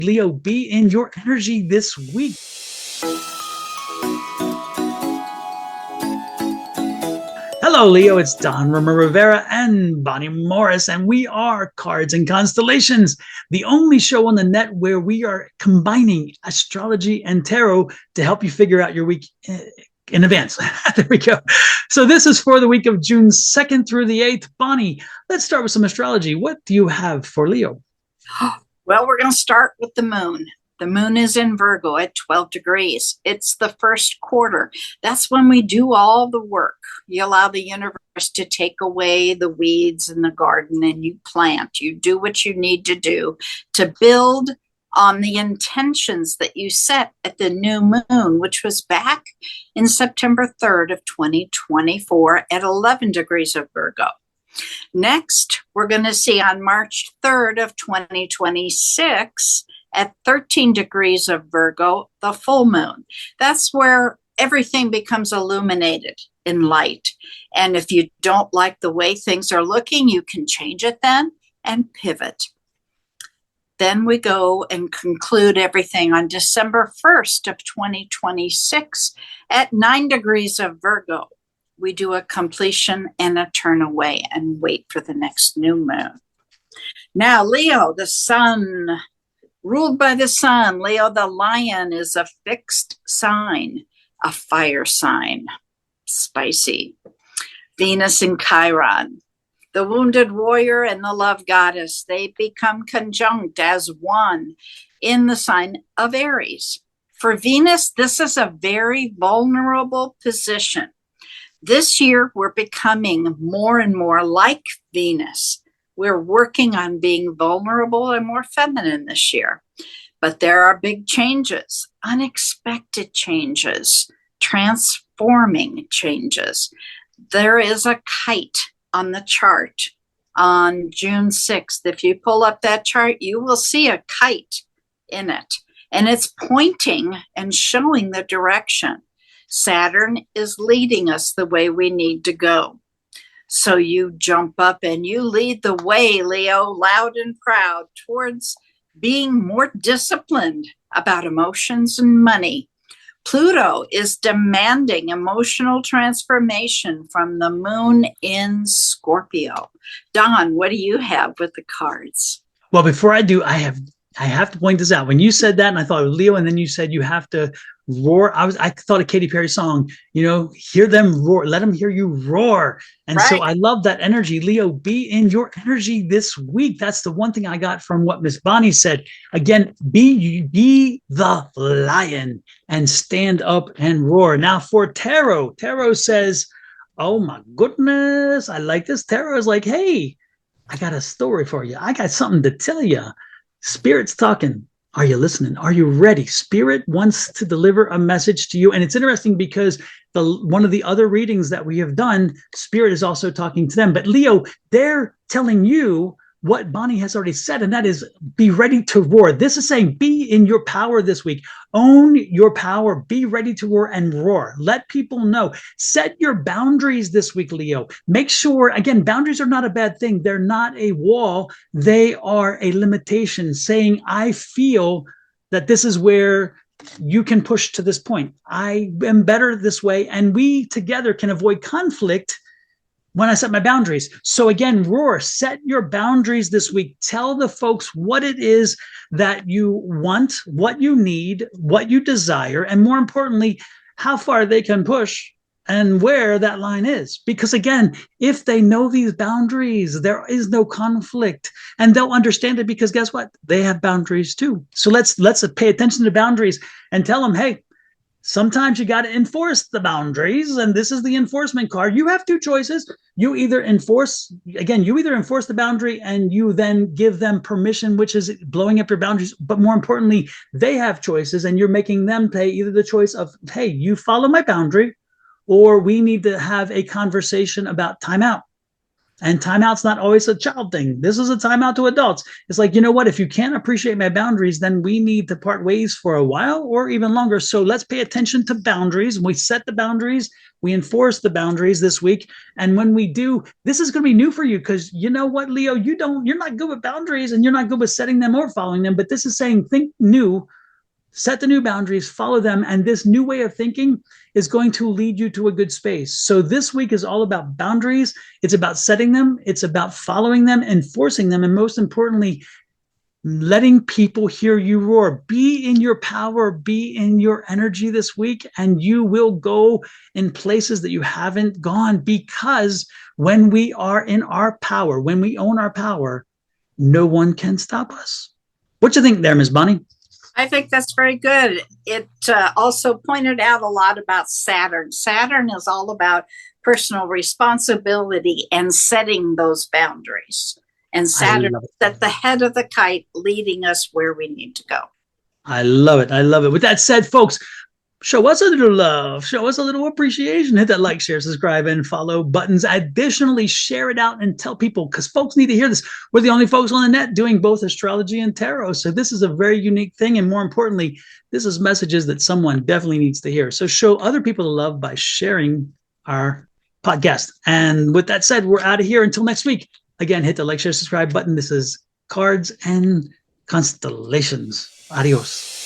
Leo, be in your energy this week. Hello, Leo. It's Don Rivera and Bonnie Morris, and we are Cards and Constellations, the only show on the net where we are combining astrology and tarot to help you figure out your week in advance. There we go. So this is for the week of June 2nd through the 8th. Bonnie, let's start with some astrology. What do you have for Leo? Well, we're going to start with the moon. The moon is in Virgo at 12 degrees. It's the first quarter. That's when we do all the work. You allow the universe to take away the weeds in the garden and you plant. You do what you need to do to build on the intentions that you set at the new moon, which was back in September 3rd of 2024 at 11 degrees of Virgo. Next, we're going to see on March 3rd of 2026 at 13 degrees of Virgo, the full moon. That's where everything becomes illuminated in light. And if you don't like the way things are looking, you can change it then and pivot. Then we go and conclude everything on December 1st of 2026 at 9 degrees of Virgo. We do a completion and a turn away and wait for the next new moon. Now, Leo, the sun, ruled by the sun. Leo, the lion, is a fixed sign, a fire sign, spicy. Venus in Chiron. The wounded warrior and the love goddess, they become conjunct as one in the sign of Aries. For Venus, this is a very vulnerable position. This year, we're becoming more and more like Venus. We're working on being vulnerable and more feminine this year. But there are big changes, unexpected changes, transforming changes. There is a kite on the chart on June 6th. If you pull up that chart, you will see a kite in it. And it's pointing and showing the direction. Saturn is leading us the way we need to go. So you jump up and you lead the way, Leo, loud and proud, towards being more disciplined about emotions and money. Pluto is demanding emotional transformation from the moon in Scorpio. Don, what do you have with the cards? Well, before I do, I have to point this out. When you said that, and I thought of Leo, and then you said you have to roar. I thought of Katy Perry's song, hear them roar, let them hear you roar. And right. So I love that energy. Leo, be in your energy this week. That's the one thing I got from what Miss Bonnie said. Again, be the lion and stand up and roar. Now for tarot says, oh my goodness, I like this. Tarot is like, hey, I got a story for you. I got something to tell you. Spirit's talking. Are you listening? Are you ready? Spirit wants to deliver a message to you. And it's interesting because one of the other readings that we have done, Spirit is also talking to them. But Leo, they're telling you what Bonnie has already said, and that is be ready to roar. This is saying be in your power this week. Own your power. Be ready to roar and roar. Let people know. Set your boundaries this week, Leo. Make sure, again, boundaries are not a bad thing. They're not a wall. They are a limitation saying, I feel that this is where you can push to this point. I am better this way, and we together can avoid conflict when I set my boundaries. So again, roar, set your boundaries this week. Tell the folks what it is that you want, what you need, what you desire, and more importantly, how far they can push and where that line is. Because again, if they know these boundaries, there is no conflict, and they'll understand it because guess what? They have boundaries too. So let's pay attention to boundaries and tell them, hey, sometimes you got to enforce the boundaries, and this is the enforcement card. You have two choices. You either enforce the boundary and you then give them permission, which is blowing up your boundaries. But more importantly, they have choices, and you're making them pay either the choice of, hey, you follow my boundary, or we need to have a conversation about timeout. And timeout's not always a child thing. This is a timeout to adults. It's like, you know what? If you can't appreciate my boundaries, then we need to part ways for a while or even longer. So let's pay attention to boundaries. We set the boundaries. We enforce the boundaries this week. And when we do, this is going to be new for you because you know what, Leo, you're not good with boundaries and you're not good with setting them or following them. But this is saying think new, set the new boundaries, follow them. And this new way of thinking is going to lead you to a good space. So this week is all about boundaries. It's about setting them. It's about following them, enforcing them. And most importantly, letting people hear you roar. Be in your power, be in your energy this week, and you will go in places that you haven't gone, because when we are in our power, when we own our power, no one can stop us. What do you think there, Ms. Bonnie? I think that's very good. It also pointed out a lot about Saturn. Saturn is all about personal responsibility and setting those boundaries. And Saturn is at the head of the kite, leading us where we need to go. I love it. I love it. With that said, folks, show us a little love. Show us a little appreciation. Hit that like, share, subscribe, and follow buttons. Additionally, share it out and tell people, because folks need to hear this. We're the only folks on the net doing both astrology and tarot. So this is a very unique thing. And more importantly, this is messages that someone definitely needs to hear. So show other people the love by sharing our podcast. And with that said, we're out of here until next week. Again, hit the like, share, subscribe button. This is Cards and Constellations. Adios.